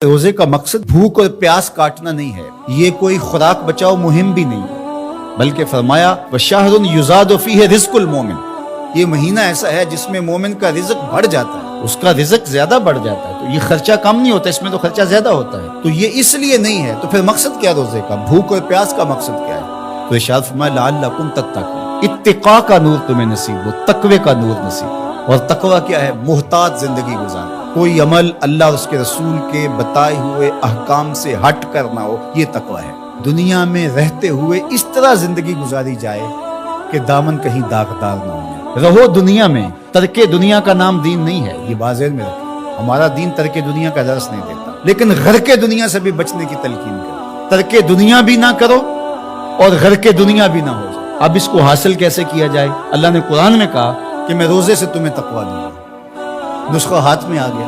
रोजे का मकसद भूख और प्यास काटना नहीं है, ये कोई खुराक बचाओ मुहिम भी नहीं है, बल्कि फरमाया वशाहरुन युज़ादु फीहि रिज़्कुल मोमिन, ये महीना ऐसा है जिसमें मोमिन का रिज़्क बढ़ जाता है, उसका रिज़्क ज्यादा बढ़ जाता है। तो ये खर्चा कम नहीं होता, इसमें तो खर्चा ज्यादा होता है। तो ये इसलिए नहीं है, तो फिर मकसद क्या रोजे का? भूख और प्यास का मकसद क्या है? तो इरशाद फरमाया लअल्लकुम तत्तकून, इत्तिका का नूर तुम्हें नसीब हो, तकवे का नूर नसीब हो। और तकवा क्या है? मुहताज जिंदगी गुजारना, कोई अमल अल्लाह और उसके रसूल के बताए हुए अहकाम से हट कर ना हो, ये तकवा है। दुनिया में रहते हुए इस तरह जिंदगी गुजारी जाए कि दामन कहीं दागदार ना हो। रहो दुनिया में, तरके दुनिया का नाम दीन नहीं है, ये बाज़ेर में रखें। हमारा दीन तरके दुनिया का दर्स नहीं देता, लेकिन घर के दुनिया से भी बचने की तलकीन करो। तरके दुनिया भी ना करो और घर के दुनिया भी ना हो जाए। अब इसको हासिल कैसे किया जाए? अल्लाह ने कुरान में कहा कि मैं रोजे से तुम्हें तकवा दूंगा, नुस्खा हाथ में आ गया।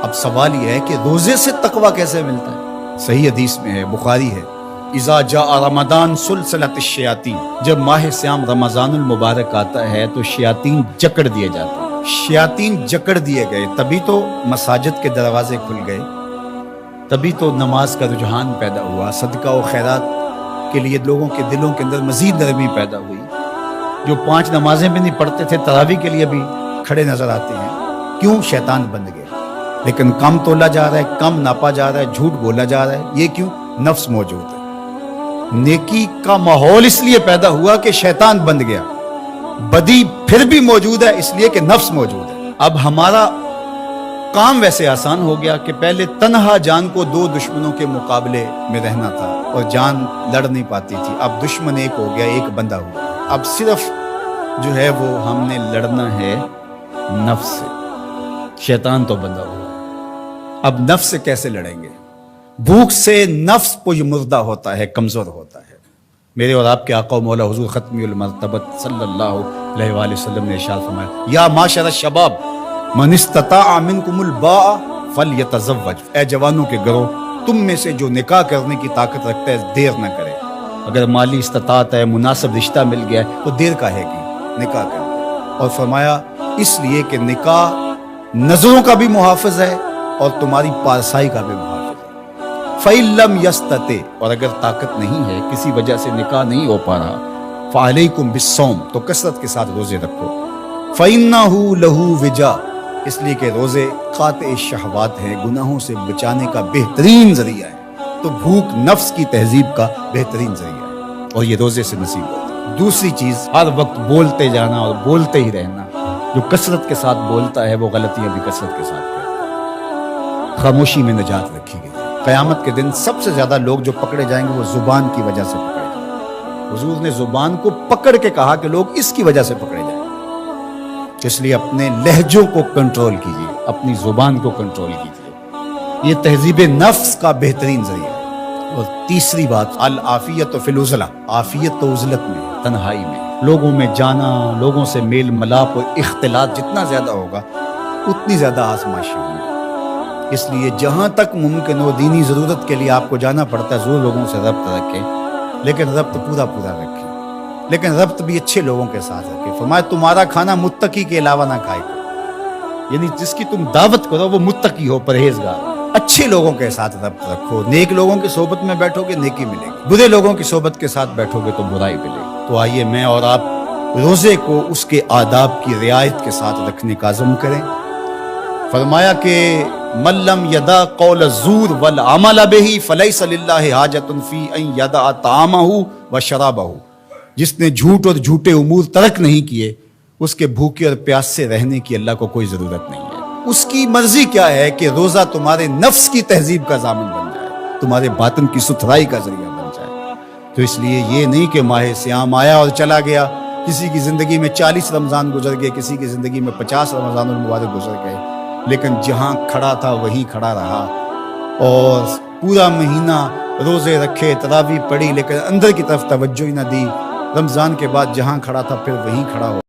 अब सवाल यह है कि रोजे से तकवा कैसे मिलता है? सही हदीस में है, बुखारी है, इज़ा जाअ रमज़ान सुलसिलतिश शयातीन, जब माह सियाम रमज़ानुल मुबारक आता है तो शयातीन जकड़ दिए जाते हैं। शयातीन जकड़ दिए गए, तभी तो मसाजिद के दरवाजे खुल गए, तभी तो नमाज का रुझान पैदा हुआ, सदका और खैरात के लिए लोगों के दिलों के अंदर मजीद नरमी पैदा हुई। जो 5 नमाजें भी नहीं पढ़ते थे, तरावी के लिए भी खड़े नजर आते हैं। क्यों? शैतान बंद गया। लेकिन कम तोला जा रहा है, कम नापा जा रहा है, झूठ बोला जा रहा है। ये क्यों? नफ्स मौजूद है। नेकी का माहौल इसलिए पैदा हुआ कि शैतान बंद गया। बदी फिर भी मौजूद है इसलिए कि नफ्स मौजूद है। अब हमारा काम वैसे आसान हो गया कि पहले तन्हा जान को 2 दुश्मनों के मुकाबले में रहना था और जान लड़ नहीं पाती थी। अब दुश्मन एक हो गया, एक बंदा हुआ। अब सिर्फ जो है वो हमने लड़ना है नफ्स से, शैतान तो बंदा हुआ। अब नफ्स से कैसे लड़ेंगे? भूख से नफ्स पुजमुर्दा होता है, कमजोर होता है। मेरे और आपके आका मौला हुजूर खत्मुल मर्तबत सल्लल्लाहु अलैहि वसल्लम ने इरशाद फरमाया, या माशर शबाब मन इस्तताअ मिनकुमुल बाअ फलयतज़व्वज, ए जवानों के घरों, तुम में से जो निकाह करने की ताकत रखता है देर न करे। अगर माली इस्तात है, मुनासिब रिश्ता मिल गया है, तो देर काहे की? निकाह कर। और फरमाया इसलिए कि निकाह नजरों का भी मुहाफिज है और तुम्हारी पारसाई का भी मुहाफिज है। फ़इल्लम यस्तते, और अगर ताकत नहीं है, किसी वजह से निकाह नहीं हो पा रहा, फ़अलैकुम बिस्सौम, तो कसरत के साथ रोजे रखो। फ़इन्नहु लहू विजा, इसलिए कि रोजे क़ातिअ शहवात है, गुनाहों से बचाने का बेहतरीन जरिया है। तो भूख नफ्स की तहजीब का बेहतरीन जरिया है और ये रोजे से नसीब होता है। दूसरी चीज, हर वक्त बोलते जाना और बोलते ही रहना। जो कसरत के साथ बोलता है वो गलतियां भी कसरत के साथ करता है। खामोशी में निजात रखी गई है। क़यामत के दिन सबसे ज्यादा लोग जो पकड़े जाएंगे वो जुबान की वजह से पकड़े जाएंगे। हुजूर ने जुबान को पकड़ के कहा कि लोग इसकी वजह से पकड़े जाएंगे। इसलिए अपने लहजों को कंट्रोल कीजिए, अपनी जुबान को कंट्रोल कीजिए। ये तहजीब नफ्स का बेहतरीन जरिया है। और तीसरी बात, अल आफियत फिल उज़ला, आफियत तो उज़लत में, तन्हाई में। लोगों में जाना, लोगों से मेल मिलाप और इख्तिलात जितना ज्यादा होगा उतनी ज्यादा आजमाइश होगी। इसलिए जहां तक मुमकिन हो दीनी जरूरत के लिए आपको जाना पड़ता है, जरूर लोगों से रब्त रखें, लेकिन रब्त पूरा पूरा रखें, लेकिन रब्त भी अच्छे लोगों के साथ रखें। फरमाया तुम्हारा खाना मुत्तकी के अलावा ना खाए करो, यानी जिसकी तुम दावत करो वो मुत्तकी हो, परहेजगार। अच्छे लोगों के साथ रब्त रखो। नेक लोगों की सोबत में बैठोगे नेकी मिलेगी, बुरे लोगों की सोबत के साथ बैठोगे तो बुराई मिलेगी। तो आइए मैं और आप रोजे को उसके आदाब की रियायत के साथ रखने का अज़्म करें। फरमाया कि मल्लम यदा कौल ज़ूर वल अमल बिही फलैसा लिल्लाहि हाजतुन फी अन यदा तामहु व शराबहु, जिसने झूठ और झूठे उमूर तर्क नहीं किए, उसके भूखे और प्यास से रहने की अल्लाह को कोई जरूरत नहीं है। उसकी मर्जी क्या है कि रोजा तुम्हारे नफ्स की तहजीब का जामिन बन जाए, तुम्हारे बातिन की सुथराई का जरिया बन जाए। तो इसलिए ये नहीं कि माह सियाम आया और चला गया, किसी की जिंदगी में 40 रमजान गुजर गए, किसी की जिंदगी में 50 रमजानुल मुबारक गुजर गए, लेकिन जहां खड़ा था वहीं खड़ा रहा और पूरा महीना रोजे रखे, तरावी पढ़ी, लेकिन अंदर की तरफ तवज्जो ही न दी। रमजान के बाद जहां खड़ा था फिर वहीं खड़ा हो